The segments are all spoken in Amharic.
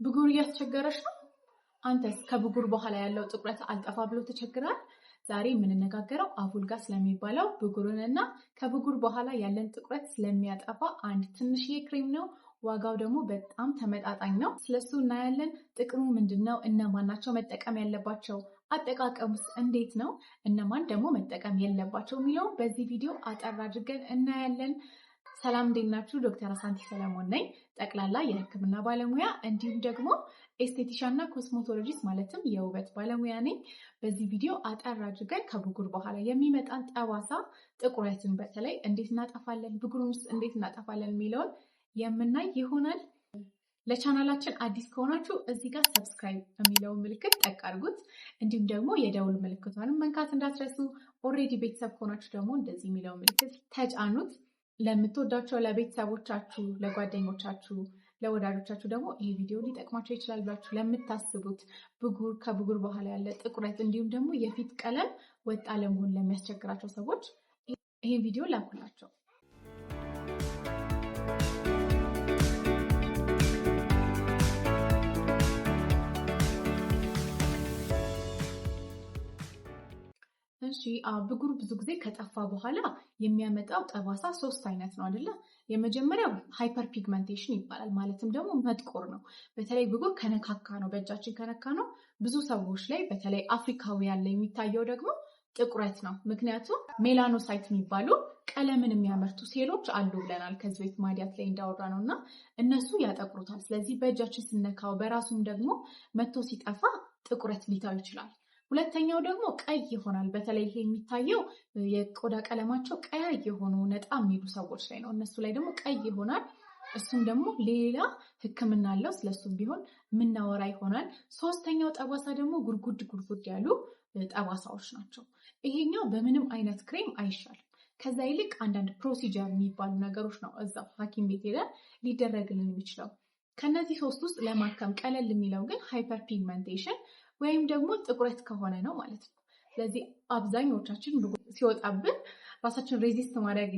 ብጉር እያስቸገረሽ ነው? አንተስ ከብጉር በኋላ ያለው ጥቁረት አልጠፋ ብሎ ተቸግራል? ዛሬ የምንነጋገረው አቡልጋ ስለሚባለው ብጉርንና ከብጉር በኋላ ያለን ጥቁረት ስለሚያጠፋ አንድ ትንሽዬ ክሬም ነው። ዋጋው ደግሞ በጣም ተመጣጣኝ ነው። ስለሱ እናያለን። ጥቅሙ ምንድነው? እነማን ናቸው መጠቀም ያለባቸው? አጠቃቀሙስ እንዴት ነው? እነማን ደግሞ መጠቀም የለባቸው የሚለው በዚህ ቪዲዮ አጠር አድርገን እናያለን። ሰላም እንዴት ናችሁ? ዶክተር አሳንቲ ሰለሞን ነኝ። ጠቅላላ የሕክምና ባለሙያ እንዲሁም ደግሞ ኤስቴቲሻን እና ኮስሞቶሎጂስት ማለትም የውበት ባለሙያ ነኝ። በዚህ ቪዲዮ አጠር አድርገን ከብጉር በኋላ የሚመጣን ጠባሳ፣ ጥቁረትን በተለይ እንዴት እናጠፋለን፣ ብጉሩንስ እንዴት እናጠፋለን የሚለውን የምናይ ይሆናል። ለቻናላችን አዲስ ከሆናችሁ እዚህ ጋር ሰብስክራይብ የሚለውን ምልክት ጠቅ አድርጉት። እንዲሁም ደግሞ የደውል ምልክቷንም መንካት እንዳትረሱ። ኦልሬዲ ቤተሰብ ከሆናችሁ ደግሞ እንደዚህ የሚለውን ምልክት ተጫኑት። ለምትወዳቸው ለቤተሰቦቻችሁ፣ ለጓደኞቻችሁ፣ ለወዳጆቻችሁ ደግሞ ይህ ቪዲዮ ሊጠቅማቸው ይችላል ብላችሁ ለምታስቡት ብጉር፣ ከብጉር በኋላ ያለ ጥቁረት እንዲሁም ደግሞ የፊት ቀለም ወጥ አለመሆን ለሚያስቸግራቸው ሰዎች ይህን ቪዲዮ ላኩላቸው። እሺ ብጉር ብዙ ጊዜ ከጠፋ በኋላ የሚያመጣው ጠባሳ 3 አይነት ነው አይደለ? የመጀመሪያው ሃይፐር ፒግመንቴሽን ይባላል። ማለትም ደግሞ መጥቆር ነው። በተለይ ብጉር ከነካካ ነው፣ በእጃችን ከነካ ነው ብዙ ሰዎች ላይ በተለይ አፍሪካውያን ላይ የሚታየው ደግሞ ጥቁረት ነው። ምክንያቱም ሜላኖሳይት የሚባሉ ቀለምን የሚያመርቱ ሴሎች አሉ ብለናል ከዚህ ቤት ማዲያት ላይ እንዳወራ ነው እና እነሱ ያጠቁሩታል። ስለዚህ በእጃችን ስነካው በራሱም ደግሞ መቶ ሲጠፋ ጥቁረት ሊታው ይችላል። ሁለተኛው ደግሞ ቀይ ይሆናል። በተለይ ይሄ የሚታየው የቆዳ ቀለማቸው ቀያይ የሆኑ ነጣ የሚሉ ሰዎች ላይ ነው። እነሱ ላይ ደግሞ ቀይ ይሆናል። እሱም ደግሞ ሌላ ሕክምና አለው። ስለሱም ቢሆን የምናወራ ይሆናል። ሶስተኛው ጠባሳ ደግሞ ጉርጉድ ያሉ ጠባሳዎች ናቸው። ይሄኛው በምንም አይነት ክሬም አይሻልም። ከዛ ይልቅ አንዳንድ ፕሮሲጀር የሚባሉ ነገሮች ነው እዛው ሐኪም ቤት ሄደን ሊደረግልን የሚችለው። ከነዚህ 3 ውስጥ ለማከም ቀለል የሚለው ግን ሃይፐር ፒግመንቴሽን ወይም ደግሞ ጥቁረት ከሆነ ነው ማለት ነው። ስለዚህ አብዛኞቻችን ሲወጣብን ራሳችን ሬዚስት ማድረግ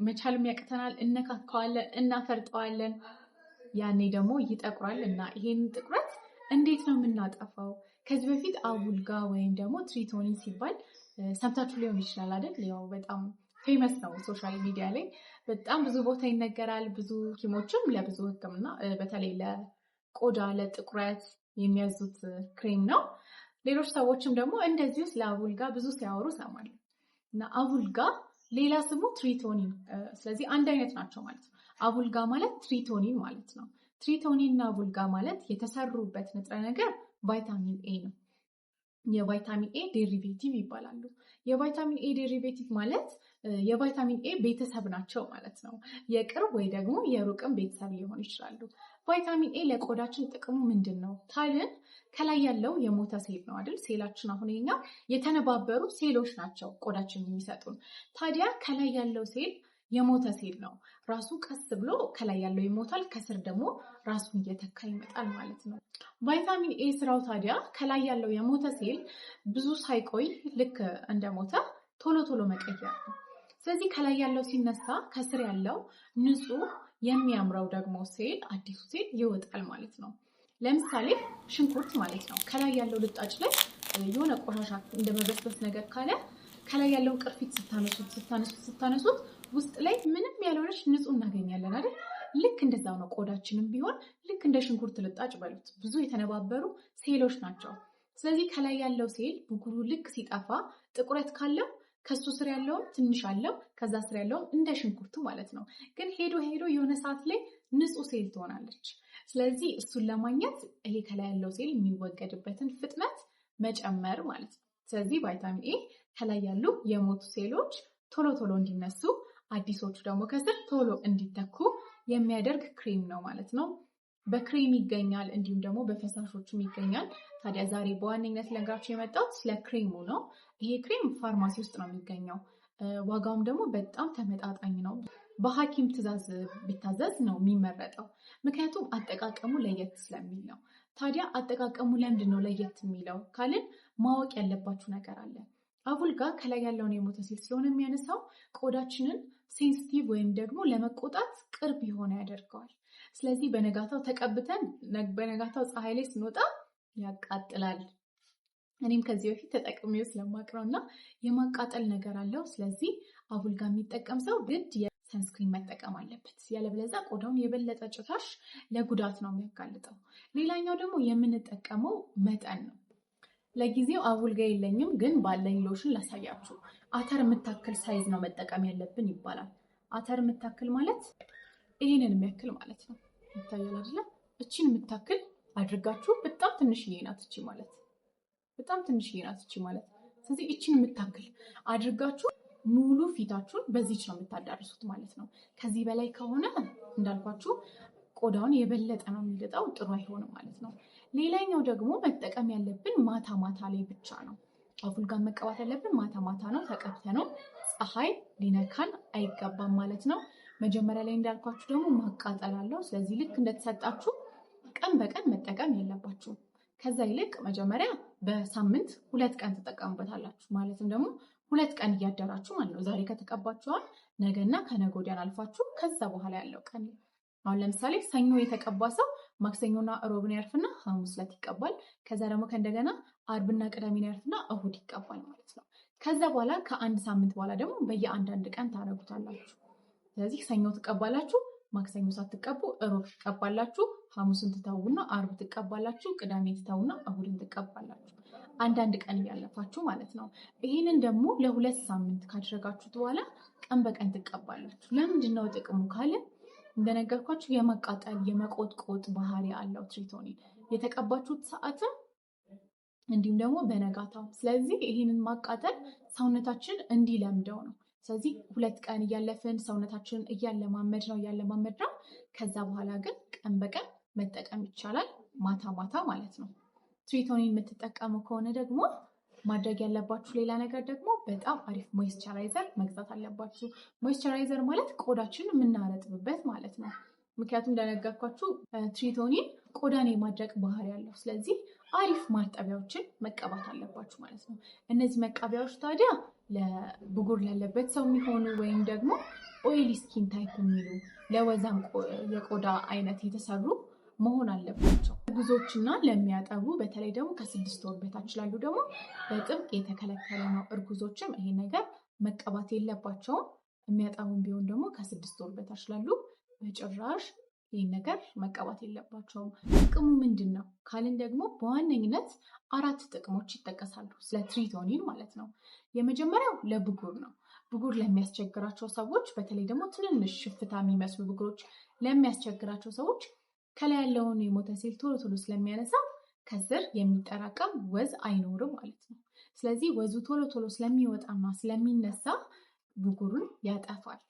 መቻልም ያቅተናል። እነካካዋለን፣ እናፈርጠዋለን። ያኔ ደግሞ ይጠቁራል እና ይሄን ጥቁረት እንዴት ነው የምናጠፋው? ከዚህ በፊት አቡልጋ ወይም ደግሞ ትሪቶኒ ሲባል ሰምታችሁ ሊሆን ይችላል አይደል? ያው በጣም ፌመስ ነው። ሶሻል ሚዲያ ላይ በጣም ብዙ ቦታ ይነገራል። ብዙ ሐኪሞችም ለብዙ ሕክምና በተለይ ለቆዳ ለጥቁረት የሚያዙት ክሬም ነው። ሌሎች ሰዎችም ደግሞ እንደዚሁ ስለ አቡልጋ ብዙ ሲያወሩ ሰማለሁ እና አቡልጋ ሌላ ስሙ ትሪቶኒን። ስለዚህ አንድ አይነት ናቸው ማለት ነው። አቡልጋ ማለት ትሪቶኒን ማለት ነው። ትሪቶኒን እና አቡልጋ ማለት የተሰሩበት ንጥረ ነገር ቫይታሚን ኤ ነው። የቫይታሚን ኤ ዴሪቬቲቭ ይባላሉ። የቫይታሚን ኤ ዴሪቬቲቭ ማለት የቫይታሚን ኤ ቤተሰብ ናቸው ማለት ነው። የቅርብ ወይ ደግሞ የሩቅም ቤተሰብ ሊሆኑ ይችላሉ። ቫይታሚን ኤ ለቆዳችን ጥቅሙ ምንድን ነው ካልን ከላይ ያለው የሞተ ሴል ነው አይደል? ሴላችን አሁን የኛ የተነባበሩ ሴሎች ናቸው ቆዳችን የሚሰጡን። ታዲያ ከላይ ያለው ሴል የሞተ ሴል ነው። ራሱ ቀስ ብሎ ከላይ ያለው ይሞታል፣ ከስር ደግሞ ራሱን እየተካ ይመጣል ማለት ነው። ቫይታሚን ኤ ስራው ታዲያ ከላይ ያለው የሞተ ሴል ብዙ ሳይቆይ ልክ እንደሞተ ቶሎ መቀየር ነው። ስለዚህ ከላይ ያለው ሲነሳ ከስር ያለው ንጹህ የሚያምረው ደግሞ ሴል አዲሱ ሴል ይወጣል ማለት ነው። ለምሳሌ ሽንኩርት ማለት ነው። ከላይ ያለው ልጣጭ ላይ የሆነ ቆሻሻ እንደመበስበስ ነገር ካለ ከላይ ያለውን ቅርፊት ስታነሱት ውስጥ ላይ ምንም ያልሆነች ንጹህ እናገኛለን አይደል? ልክ እንደዛው ነው ቆዳችንም ቢሆን ልክ እንደ ሽንኩርት ልጣጭ በሉት ብዙ የተነባበሩ ሴሎች ናቸው። ስለዚህ ከላይ ያለው ሴል ብጉሩ ልክ ሲጠፋ ጥቁረት ካለው ከሱ ስር ያለውም ትንሽ አለው፣ ከዛ ስር ያለውም እንደ ሽንኩርቱ ማለት ነው። ግን ሄዶ የሆነ ሰዓት ላይ ንጹህ ሴል ትሆናለች። ስለዚህ እሱን ለማግኘት ይሄ ከላይ ያለው ሴል የሚወገድበትን ፍጥነት መጨመር ማለት ነው። ስለዚህ ቫይታሚን ኤ ከላይ ያሉ የሞቱ ሴሎች ቶሎ እንዲነሱ፣ አዲሶቹ ደግሞ ከስር ቶሎ እንዲተኩ የሚያደርግ ክሬም ነው ማለት ነው። በክሬም ይገኛል፣ እንዲሁም ደግሞ በፈሳሾችም ይገኛል። ታዲያ ዛሬ በዋነኝነት ልነግራችሁ የመጣሁት ስለ ክሬሙ ነው። ይሄ ክሬም ፋርማሲ ውስጥ ነው የሚገኘው። ዋጋውም ደግሞ በጣም ተመጣጣኝ ነው። በሐኪም ትዕዛዝ ቢታዘዝ ነው የሚመረጠው፣ ምክንያቱም አጠቃቀሙ ለየት ስለሚል ነው። ታዲያ አጠቃቀሙ ለምንድን ነው ለየት የሚለው ካልን ማወቅ ያለባችሁ ነገር አለ። አቡልጋ ከላይ ያለውን የሞተ ሴል ስለሆነ የሚያነሳው ቆዳችንን ሴንሲቲቭ ወይም ደግሞ ለመቆጣት ቅርብ የሆነ ያደርገዋል። ስለዚህ በነጋታው ተቀብተን በነጋታው ፀሐይ ላይ ስንወጣ ያቃጥላል። እኔም ከዚህ በፊት ተጠቅሜው ስለማውቅ ነው እና የማቃጠል ነገር አለው። ስለዚህ አቡልጋ የሚጠቀም ሰው ግድ ሰንስክሪን መጠቀም አለበት። ያለበለዚያ ቆዳውን የበለጠ ጭራሽ ለጉዳት ነው የሚያጋልጠው። ሌላኛው ደግሞ የምንጠቀመው መጠን ነው። ለጊዜው አቡልጋ የለኝም፣ ግን ባለኝ ሎሽን ላሳያችሁ። አተር የምታክል ሳይዝ ነው መጠቀም ያለብን ይባላል። አተር የምታክል ማለት ይህንን የሚያክል ማለት ነው። ይታያል አይደለ? እቺን የምታክል አድርጋችሁ በጣም ትንሽዬ ናት እቺ ማለት በጣም ትንሽዬ ናት እቺ ማለት። ስለዚህ እቺን የምታክል አድርጋችሁ ሙሉ ፊታችሁን በዚች ነው የምታዳርሱት ማለት ነው። ከዚህ በላይ ከሆነ እንዳልኳችሁ ቆዳውን የበለጠ ነው የሚልጠው፣ ጥሩ አይሆንም ማለት ነው። ሌላኛው ደግሞ መጠቀም ያለብን ማታ ማታ ላይ ብቻ ነው። አቡልጋ መቀባት ያለብን ማታ ማታ ነው። ተቀብተ ነው ፀሐይ ሊነካን አይገባም ማለት ነው። መጀመሪያ ላይ እንዳልኳችሁ ደግሞ ማቃጠል አለው። ስለዚህ ልክ እንደተሰጣችሁ ቀን በቀን መጠቀም የለባችሁም። ከዛ ይልቅ መጀመሪያ በሳምንት 2 ቀን ትጠቀሙበታላችሁ። ማለትም ደግሞ 2 ቀን እያደራችሁ ማለት ነው። ዛሬ ከተቀባችኋል ነገና ከነገ ወዲያን አልፋችሁ ከዛ በኋላ ያለው ቀን አሁን ለምሳሌ ሰኞ የተቀባ ሰው ማክሰኞና ሮብን ያርፍና ሐሙስ ዕለት ይቀባል። ከዛ ደግሞ ከእንደገና አርብና ቅዳሜን ያርፍና እሁድ ይቀባል ማለት ነው። ከዛ በኋላ ከአንድ ሳምንት በኋላ ደግሞ በየአንዳንድ ቀን ታደርጉታላችሁ። ስለዚህ ሰኞ ትቀባላችሁ፣ ማክሰኞ ሳትቀቡ ሮብ ትቀባላችሁ፣ ሐሙስን ትተውና አርብ ትቀባላችሁ፣ ቅዳሜ ትተውና እሁድን ትቀባላችሁ። አንዳንድ ቀን እያለፋችሁ ማለት ነው። ይህንን ደግሞ ለ2 ሳምንት ካደረጋችሁት በኋላ ቀን በቀን ትቀባላችሁ። ለምንድን ነው ጥቅሙ ካለ እንደነገርኳችሁ የመቃጠል የመቆጥቆጥ ባህሪ አለው ትሪቶኒን የተቀባችሁት ሰዓትም እንዲሁም ደግሞ በነጋታው። ስለዚህ ይህንን ማቃጠል ሰውነታችን እንዲለምደው ነው። ስለዚህ 2 ቀን እያለፍን ሰውነታችንን እያለማመድ ነው። ከዛ በኋላ ግን ቀን በቀን መጠቀም ይቻላል፣ ማታ ማታ ማለት ነው። ትሪቶኒን የምትጠቀሙ ከሆነ ደግሞ ማድረግ ያለባችሁ ሌላ ነገር ደግሞ በጣም አሪፍ ሞይስቸራይዘር መግዛት አለባችሁ። ሞይስቸራይዘር ማለት ቆዳችን የምናረጥብበት ማለት ነው። ምክንያቱም እንደነገርኳችሁ ትሪቶኒን ቆዳን የማድረቅ ባህሪ ያለው። ስለዚህ አሪፍ ማጠቢያዎችን መቀባት አለባችሁ ማለት ነው። እነዚህ መቀቢያዎች ታዲያ ለብጉር ላለበት ሰው የሚሆኑ ወይም ደግሞ ኦይሊ ስኪን ታይፕ የሚሉ ለወዛም የቆዳ አይነት የተሰሩ መሆን አለባቸው። እርጉዞችና ለሚያጠቡ በተለይ ደግሞ ከ6 ወር በታች ላሉ ደግሞ በጥብቅ የተከለከለ ነው። እርጉዞችም ይሄ ነገር መቀባት የለባቸውም። የሚያጠቡም ቢሆን ደግሞ ከ6 ወር በታች ላሉ በጭራሽ ይህን ነገር መቀባት የለባቸውም። ጥቅሙ ምንድን ነው ካልን ደግሞ በዋነኝነት 4 ጥቅሞች ይጠቀሳሉ ስለ ትሪቶኒን ማለት ነው። የመጀመሪያው ለብጉር ነው። ብጉር ለሚያስቸግራቸው ሰዎች በተለይ ደግሞ ትንንሽ ሽፍታ የሚመስሉ ብጉሮች ለሚያስቸግራቸው ሰዎች ከላይ ያለውን የሞተ ሴል ቶሎ ቶሎ ስለሚያነሳ ከስር የሚጠራቀም ወዝ አይኖርም ማለት ነው። ስለዚህ ወዙ ቶሎ ቶሎ ስለሚወጣና ስለሚነሳ ብጉሩን ያጠፋል።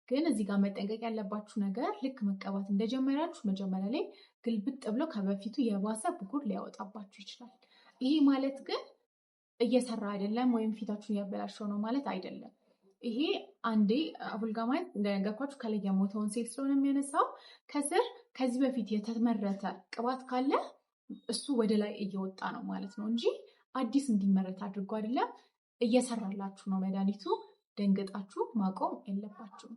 ግን እዚህ ጋር መጠንቀቅ ያለባችሁ ነገር ልክ መቀባት እንደጀመራችሁ መጀመሪያ ላይ ግልብጥ ብሎ ከበፊቱ የባሰ ብጉር ሊያወጣባችሁ ይችላል። ይሄ ማለት ግን እየሰራ አይደለም ወይም ፊታችሁን ያበላሸው ነው ማለት አይደለም። ይሄ አንዴ አቡልጋ ማለት እንደነገርኳችሁ ከላይ የሞተውን ሴል ስለሆነ የሚያነሳው ከስር ከዚህ በፊት የተመረተ ቅባት ካለ እሱ ወደ ላይ እየወጣ ነው ማለት ነው እንጂ አዲስ እንዲመረት አድርጎ አይደለም። እየሰራላችሁ ነው መድኃኒቱ። ደንገጣችሁ ማቆም የለባችሁም።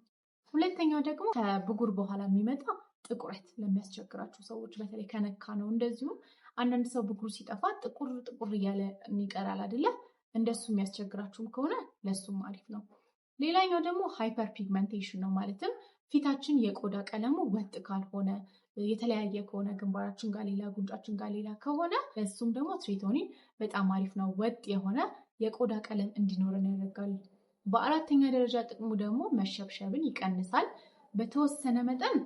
ሁለተኛው ደግሞ ከብጉር በኋላ የሚመጣ ጥቁረት ለሚያስቸግራችሁ ሰዎች በተለይ ከነካ ነው። እንደዚሁም አንዳንድ ሰው ብጉር ሲጠፋ ጥቁር እያለ ይቀራል አይደለ? እንደሱ የሚያስቸግራችሁም ከሆነ ለሱም አሪፍ ነው። ሌላኛው ደግሞ ሃይፐር ፒግመንቴሽን ነው። ማለትም ፊታችን የቆዳ ቀለሙ ወጥ ካልሆነ የተለያየ ከሆነ ግንባራችን ጋር ሌላ፣ ጉንጫችን ጋር ሌላ ከሆነ ለሱም ደግሞ ትሪቶኒን በጣም አሪፍ ነው። ወጥ የሆነ የቆዳ ቀለም እንዲኖረን ያደርጋል። በአራተኛ ደረጃ ጥቅሙ ደግሞ መሸብሸብን ይቀንሳል። በተወሰነ መጠን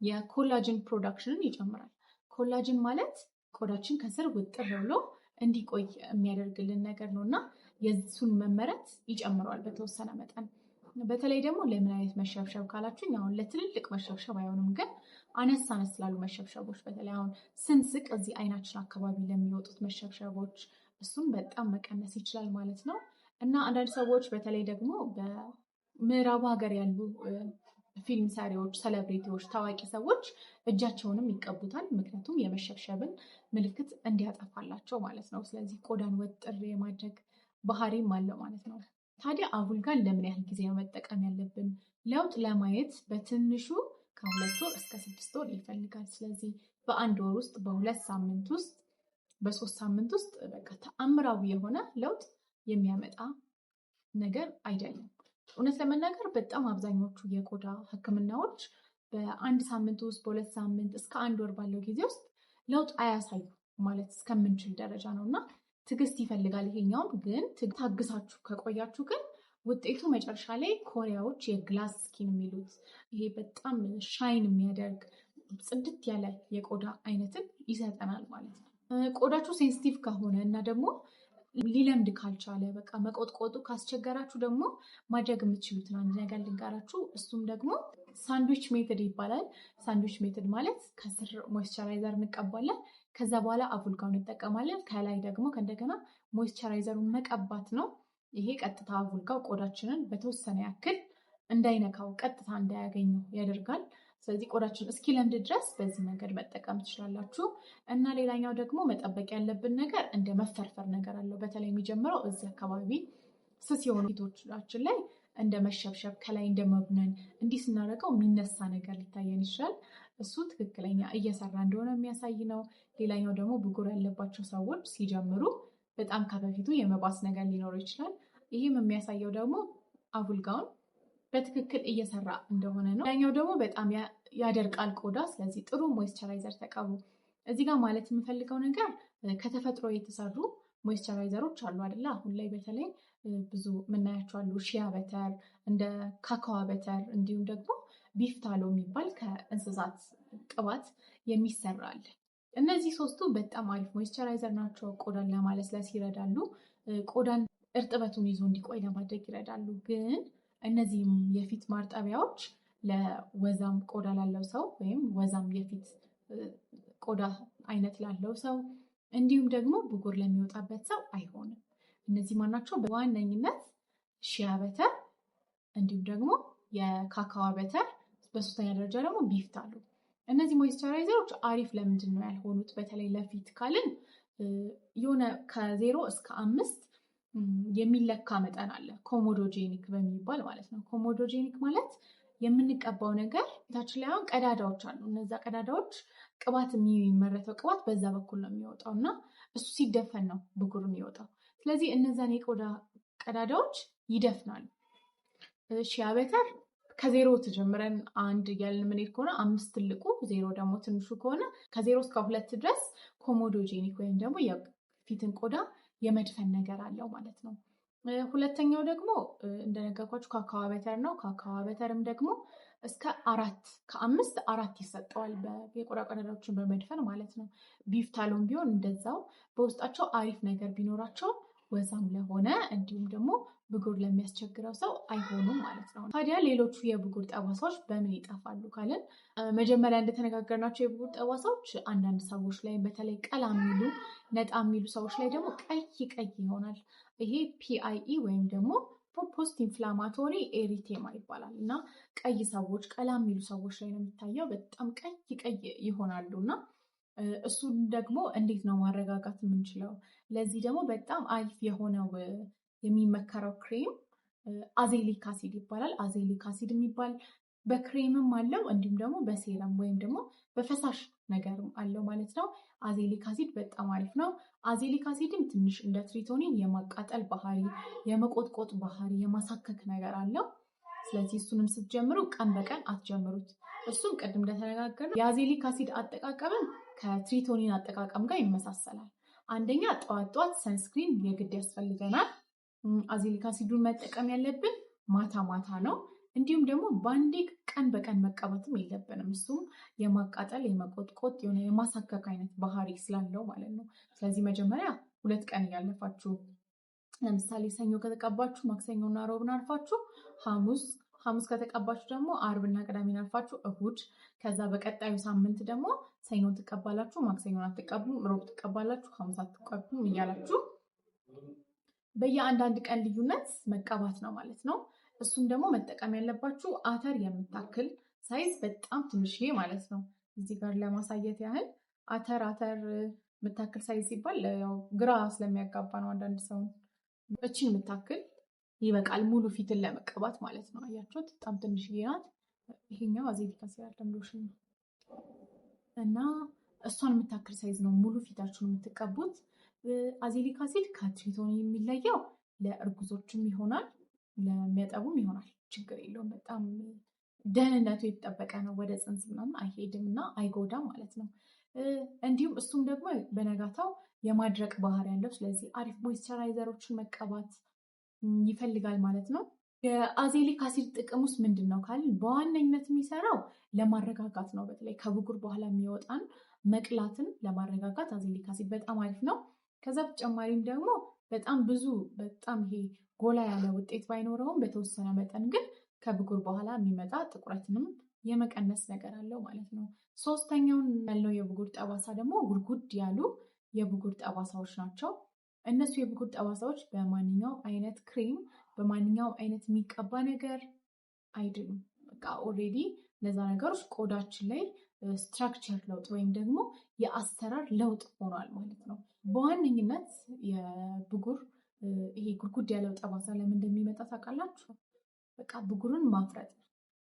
የኮላጅን ፕሮዳክሽንን ይጨምራል። ኮላጅን ማለት ቆዳችን ከስር ውጥር ብሎ እንዲቆይ የሚያደርግልን ነገር ነው እና የሱን መመረት ይጨምረዋል በተወሰነ መጠን። በተለይ ደግሞ ለምን አይነት መሸብሸብ ካላችሁኝ አሁን ለትልልቅ መሸብሸብ አይሆንም፣ ግን አነስ ላሉ መሸብሸቦች በተለይ አሁን ስንስቅ እዚህ አይናችን አካባቢ ለሚወጡት መሸብሸቦች እሱን በጣም መቀነስ ይችላል ማለት ነው። እና አንዳንድ ሰዎች በተለይ ደግሞ በምዕራቡ ሀገር ያሉ ፊልም ሰሪዎች፣ ሴሌብሪቲዎች፣ ታዋቂ ሰዎች እጃቸውንም ይቀቡታል። ምክንያቱም የመሸብሸብን ምልክት እንዲያጠፋላቸው ማለት ነው። ስለዚህ ቆዳን ወጥር የማድረግ ባህሪም አለው ማለት ነው። ታዲያ አቡልጋን ለምን ያህል ጊዜ ነው መጠቀም ያለብን? ለውጥ ለማየት በትንሹ ከ2 ወር እስከ 6 ወር ይፈልጋል። ስለዚህ በአንድ ወር ውስጥ፣ በ2 ሳምንት ውስጥ፣ በ3 ሳምንት ውስጥ በቃ ተአምራዊ የሆነ ለውጥ የሚያመጣ ነገር አይደለም። እውነት ለመናገር በጣም አብዛኞቹ የቆዳ ሕክምናዎች በአንድ ሳምንት ውስጥ፣ በ2 ሳምንት እስከ 1 ወር ባለው ጊዜ ውስጥ ለውጥ አያሳዩ ማለት እስከምንችል ደረጃ ነው እና ትዕግስት ይፈልጋል። ይሄኛውም ግን ታግሳችሁ ከቆያችሁ ግን ውጤቱ መጨረሻ ላይ ኮሪያዎች የግላስ ስኪን የሚሉት ይሄ በጣም ሻይን የሚያደርግ ጽድት ያለ የቆዳ አይነትን ይሰጠናል ማለት ነው። ቆዳችሁ ሴንሲቲቭ ከሆነ እና ደግሞ ሊለምድ ካልቻለ በቃ መቆጥቆጡ ካስቸገራችሁ ደግሞ ማድረግ የምትችሉትን አንድ ነገር ልንገራችሁ። እሱም ደግሞ ሳንድዊች ሜትድ ይባላል። ሳንድዊች ሜትድ ማለት ከስር ሞይስቸራይዘር እንቀባለን፣ ከዛ በኋላ አቡልጋው እንጠቀማለን፣ ከላይ ደግሞ ከእንደገና ሞይስቸራይዘሩን መቀባት ነው። ይሄ ቀጥታ አቡልጋው ቆዳችንን በተወሰነ ያክል እንዳይነካው ቀጥታ እንዳያገኘው ያደርጋል። ስለዚህ ቆዳችን እስኪለምድ ድረስ በዚህ መንገድ መጠቀም ትችላላችሁ። እና ሌላኛው ደግሞ መጠበቅ ያለብን ነገር እንደ መፈርፈር ነገር አለው። በተለይ የሚጀምረው እዚህ አካባቢ ስስ የሆኑ ፊቶቻችን ላይ እንደ መሸብሸብ፣ ከላይ እንደ መቡነን እንዲህ ስናደርገው የሚነሳ ነገር ሊታየን ይችላል። እሱ ትክክለኛ እየሰራ እንደሆነ የሚያሳይ ነው። ሌላኛው ደግሞ ብጉር ያለባቸው ሰዎች ሲጀምሩ በጣም ከበፊቱ የመባስ ነገር ሊኖረው ይችላል። ይህም የሚያሳየው ደግሞ አቡልጋውን በትክክል እየሰራ እንደሆነ ነው። ሌላኛው ደግሞ በጣም ያደርቃል ቆዳ። ስለዚህ ጥሩ ሞይስቸራይዘር ተቀቡ። እዚህ ጋር ማለት የምፈልገው ነገር ከተፈጥሮ የተሰሩ ሞይስቸራይዘሮች አሉ አይደለ? አሁን ላይ በተለይ ብዙ የምናያቸው አሉ። ሺያ በተር፣ እንደ ካካዋ በተር እንዲሁም ደግሞ ቢፍታሎ የሚባል ከእንስሳት ቅባት የሚሰራ አለ። እነዚህ ሶስቱ በጣም አሪፍ ሞይስቸራይዘር ናቸው። ቆዳን ለማለስለስ ይረዳሉ። ቆዳን እርጥበቱን ይዞ እንዲቆይ ለማድረግ ይረዳሉ። ግን እነዚህም የፊት ማርጠቢያዎች ለወዛም ቆዳ ላለው ሰው ወይም ወዛም የፊት ቆዳ አይነት ላለው ሰው እንዲሁም ደግሞ ብጉር ለሚወጣበት ሰው አይሆንም። እነዚህ ማናቸው? በዋነኝነት ሺያ በተር እንዲሁም ደግሞ የካካዋ በተር፣ በሶስተኛ ደረጃ ደግሞ ቢፍታሎ። እነዚህ ሞይስቸራይዘሮች አሪፍ ለምንድን ነው ያልሆኑት? በተለይ ለፊት ካልን የሆነ ከ0 እስከ 5 የሚለካ መጠን አለ፣ ኮሞዶጄኒክ በሚባል ማለት ነው። ኮሞዶጄኒክ ማለት የምንቀባው ነገር ፊታችን ላይ አሁን ቀዳዳዎች አሉ። እነዛ ቀዳዳዎች ቅባት የሚመረተው ቅባት በዛ በኩል ነው የሚወጣው እና እሱ ሲደፈን ነው ብጉር የሚወጣው። ስለዚህ እነዛን የቆዳ ቀዳዳዎች ይደፍናሉ። ሺያ በተር ከ0 ተጀምረን 1 እያልን የምንሄድ ከሆነ 5 ትልቁ፣ 0 ደግሞ ትንሹ ከሆነ ከ0 እስከ 2 ድረስ ኮሞዶጄኒክ ወይም ደግሞ የፊትን ቆዳ የመድፈን ነገር አለው ማለት ነው። ሁለተኛው ደግሞ እንደነገርኳችሁ ካካዋ በተር ነው። ካካዋ በተርም ደግሞ እስከ 4 ከ5 4 ይሰጠዋል የቆዳ ቀዳዳዎችን በመድፈን ማለት ነው። ቢፍታሎም ቢሆን እንደዛው በውስጣቸው አሪፍ ነገር ቢኖራቸው ወዛም ለሆነ እንዲሁም ደግሞ ብጉር ለሚያስቸግረው ሰው አይሆኑም ማለት ነው። ታዲያ ሌሎቹ የብጉር ጠባሳዎች በምን ይጠፋሉ ካልን መጀመሪያ እንደተነጋገርናቸው የብጉር ጠባሳዎች አንዳንድ ሰዎች ላይ በተለይ ቀላ የሚሉ ነጣ የሚሉ ሰዎች ላይ ደግሞ ቀይ ቀይ ይሆናል። ይሄ PIE ወይም ደግሞ ፖስት ኢንፍላማቶሪ ኤሪቴማ ይባላል እና ቀይ ሰዎች ቀላ የሚሉ ሰዎች ላይ ነው የሚታየው። በጣም ቀይ ቀይ ይሆናሉ እና እሱን ደግሞ እንዴት ነው ማረጋጋት የምንችለው? ለዚህ ደግሞ በጣም አሪፍ የሆነው የሚመከረው ክሬም አዜሊክ አሲድ ይባላል። አዜሊክ አሲድ የሚባል በክሬምም አለው እንዲሁም ደግሞ በሴረም ወይም ደግሞ በፈሳሽ ነገርም አለው ማለት ነው። አዜሊክ አሲድ በጣም አሪፍ ነው። አዜሊክ አሲድም ትንሽ እንደ ትሪቶኒን የማቃጠል ባህሪ፣ የመቆጥቆጥ ባህሪ፣ የማሳከክ ነገር አለው። ስለዚህ እሱንም ስትጀምሩ ቀን በቀን አትጀምሩት። እሱም ቅድም እንደተነጋገርነው የአዜሊክ አሲድ አጠቃቀምም ከትሪቶኒን አጠቃቀም ጋር ይመሳሰላል። አንደኛ ጠዋት ጠዋት ሰንስክሪን የግድ ያስፈልገናል። አዜሊክ አሲዱን መጠቀም ያለብን ማታ ማታ ነው። እንዲሁም ደግሞ በአንዴ ቀን በቀን መቀባትም የለብንም። እሱም የማቃጠል የመቆጥቆጥ የሆነ የማሳከክ አይነት ባህሪ ስላለው ማለት ነው። ስለዚህ መጀመሪያ 2 ቀን እያለፋችሁ ለምሳሌ ሰኞ ከተቀባችሁ ማክሰኞና ሮብን አልፋችሁ ሐሙስ ከተቀባችሁ ደግሞ አርብና ቅዳሜን አልፋችሁ እሁድ፣ ከዛ በቀጣዩ ሳምንት ደግሞ ሰኞን ትቀባላችሁ፣ ማክሰኞን አትቀቡም፣ ሮብ ትቀባላችሁ፣ ሐሙስ አትቀቡም እያላችሁ በየአንዳንድ ቀን ልዩነት መቀባት ነው ማለት ነው። እሱም ደግሞ መጠቀም ያለባችሁ አተር የምታክል ሳይዝ በጣም ትንሽዬ ማለት ነው። እዚህ ጋር ለማሳየት ያህል አተር የምታክል ሳይዝ ሲባል ያው ግራ ስለሚያጋባ ነው አንዳንድ ሰው። እቺን የምታክል ይበቃል ሙሉ ፊትን ለመቀባት ማለት ነው። አያችሁት? በጣም ትንሽዬ ናት። ይሄኛው አዜሊክ አሲድ አይደለም ሎሽን ነው እና እሷን የምታክል ሳይዝ ነው ሙሉ ፊታችሁን የምትቀቡት። አዜሊክ አሲድ ከትሪቶን የሚለየው ለእርጉዞችም ይሆናል ለሚያጠቡም ይሆናል፣ ችግር የለውም። በጣም ደህንነቱ የተጠበቀ ነው። ወደ ፅንስ ምናምን አይሄድም እና አይጎዳም ማለት ነው። እንዲሁም እሱም ደግሞ በነጋታው የማድረቅ ባህሪ ያለው፣ ስለዚህ አሪፍ ሞይስቸራይዘሮችን መቀባት ይፈልጋል ማለት ነው። የአዜሊክ አሲድ ጥቅም ውስጥ ምንድን ነው ካልን በዋነኝነት የሚሰራው ለማረጋጋት ነው። በተለይ ከብጉር በኋላ የሚወጣን መቅላትን ለማረጋጋት አዜሊክ አሲድ በጣም አሪፍ ነው። ከዛ በተጨማሪም ደግሞ በጣም ብዙ በጣም ይሄ ጎላ ያለ ውጤት ባይኖረውም በተወሰነ መጠን ግን ከብጉር በኋላ የሚመጣ ጥቁረትንም የመቀነስ ነገር አለው ማለት ነው። ሶስተኛውን ያለው የብጉር ጠባሳ ደግሞ ጉድጉድ ያሉ የብጉር ጠባሳዎች ናቸው። እነሱ የብጉር ጠባሳዎች በማንኛውም አይነት ክሬም በማንኛውም አይነት የሚቀባ ነገር አይድኑም። በቃ ኦልሬዲ እነዛ ነገሮች ቆዳችን ላይ ስትራክቸር ለውጥ ወይም ደግሞ የአሰራር ለውጥ ሆኗል ማለት ነው። በዋነኝነት የብጉር ይሄ ጉድጉድ ያለው ጠባሳ ለምን እንደሚመጣ ታውቃላችሁ? በቃ ብጉርን ማፍረጥ።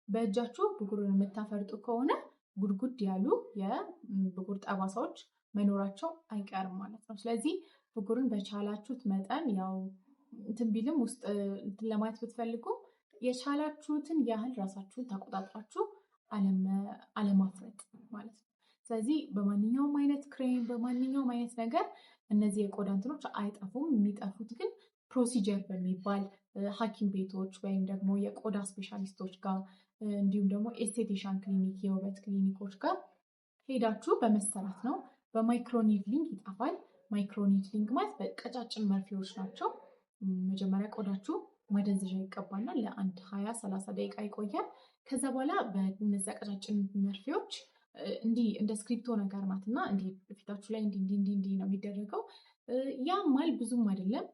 በእጃችሁ ብጉርን የምታፈርጡ ከሆነ ጉድጉድ ያሉ የብጉር ጠባሳዎች መኖራቸው አይቀርም ማለት ነው። ስለዚህ ብጉርን በቻላችሁት መጠን ያው እንትን ቢልም ውስጥ ለማየት ብትፈልጉ የቻላችሁትን ያህል ራሳችሁን ተቆጣጥራችሁ አለማፍረጥ ማለት ነው። ስለዚህ በማንኛውም አይነት ክሬም በማንኛውም አይነት ነገር እነዚህ የቆዳ እንትኖች አይጠፉም። የሚጠፉት ግን ፕሮሲጀር በሚባል ሐኪም ቤቶች ወይም ደግሞ የቆዳ ስፔሻሊስቶች ጋር እንዲሁም ደግሞ ኤስቴቲሻን ክሊኒክ የውበት ክሊኒኮች ጋር ሄዳችሁ በመሰራት ነው። በማይክሮኒድሊንግ ይጠፋል። ማይክሮኒድሊንግ ማለት በቀጫጭን መርፌዎች ናቸው። መጀመሪያ ቆዳችሁ ማደንዘዣ ይቀባና ለአንድ 20-30 ደቂቃ ይቆያል። ከዛ በኋላ በነዚያ ቀጫጭን መርፌዎች እንዲህ እንደ ስክሪፕቶ ነገር ናት እና እንዲህ ፊታችሁ ላይ እንዲህ ነው የሚደረገው። ያማል ብዙም አይደለም።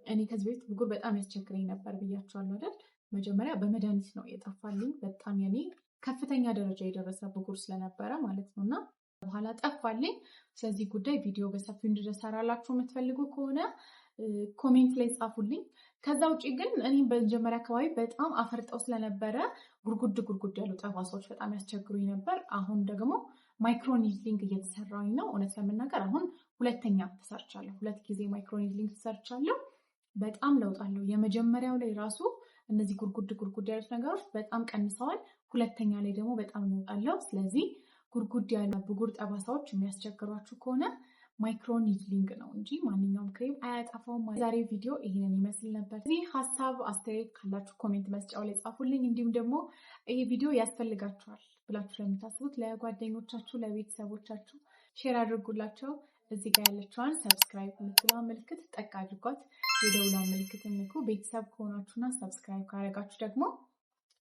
እኔ ከዚህ በፊት ብጉር በጣም ያስቸግረኝ ነበር ብያችኋለሁ አይደል? መጀመሪያ በመድኃኒት ነው የጠፋልኝ። በጣም የኔ ከፍተኛ ደረጃ የደረሰ ብጉር ስለነበረ ማለት ነው እና በኋላ ጠፋልኝ። ስለዚህ ጉዳይ ቪዲዮ በሰፊው እንድሰራላችሁ የምትፈልጉ ከሆነ ኮሜንት ላይ ጻፉልኝ። ከዛ ውጭ ግን እኔ በመጀመሪያ አካባቢ በጣም አፈርጠው ስለነበረ ጉርጉድ ያሉ ጠባሳዎች በጣም ያስቸግሩኝ ነበር። አሁን ደግሞ ማይክሮኒድሊንግ እየተሰራኝ ነው። እውነት ለመናገር አሁን ሁለተኛ ተሰርቻለሁ። 2 ጊዜ ማይክሮኒድሊንግ ተሰርቻለሁ። በጣም ለውጥ አለው። የመጀመሪያው ላይ ራሱ እነዚህ ጉርጉድ ያሉት ነገሮች በጣም ቀንሰዋል። ሁለተኛ ላይ ደግሞ በጣም ለውጥ አለው። ስለዚህ ጉርጉድ ያሉ ብጉር ጠባሳዎች የሚያስቸግሯችሁ ከሆነ ማይክሮኒድሊንግ ነው እንጂ ማንኛውም ክሬም አያጠፋውም። ዛሬ ቪዲዮ ይህንን ይመስል ነበር። እዚህ ሀሳብ አስተያየት ካላችሁ ኮሜንት መስጫው ላይ ጻፉልኝ። እንዲሁም ደግሞ ይሄ ቪዲዮ ያስፈልጋችኋል ብላችሁ ለምታስቡት ለጓደኞቻችሁ፣ ለቤተሰቦቻችሁ ሼር አድርጉላቸው። እዚህ ጋር ያለችዋን ሰብስክራይብ የምትለዋን ምልክት ጠቅ አድርጓት፣ የደውሏን ምልክት ንኩ። ቤተሰብ ከሆናችሁና ሰብስክራይብ ካደረጋችሁ ደግሞ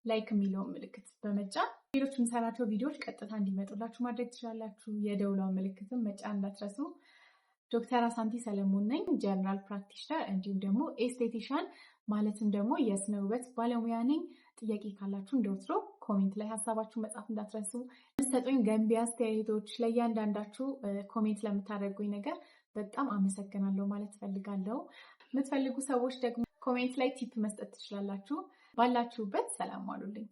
ላይክ የሚለውን ምልክት በመጫን ሌሎች የምሰራቸው ቪዲዮዎች ቀጥታ እንዲመጡላችሁ ማድረግ ትችላላችሁ። የደውሏን ምልክትን መጫን እንዳትረሱ። ዶክተር አሳንቲ ሰለሞን ነኝ፣ ጀነራል ፕራክቲሽነር እንዲሁም ደግሞ ኤስቴቲሻን ማለትም ደግሞ የስነ ውበት ባለሙያ ነኝ። ጥያቄ ካላችሁ እንደወትሮ ኮሜንት ላይ ሀሳባችሁን መጻፍ እንዳትረሱ። የምትሰጡኝ ገንቢ አስተያየቶች፣ ለእያንዳንዳችሁ ኮሜንት ለምታደርጉኝ ነገር በጣም አመሰግናለሁ ማለት ፈልጋለሁ። የምትፈልጉ ሰዎች ደግሞ ኮሜንት ላይ ቲፕ መስጠት ትችላላችሁ። ባላችሁበት ሰላም ዋሉልኝ።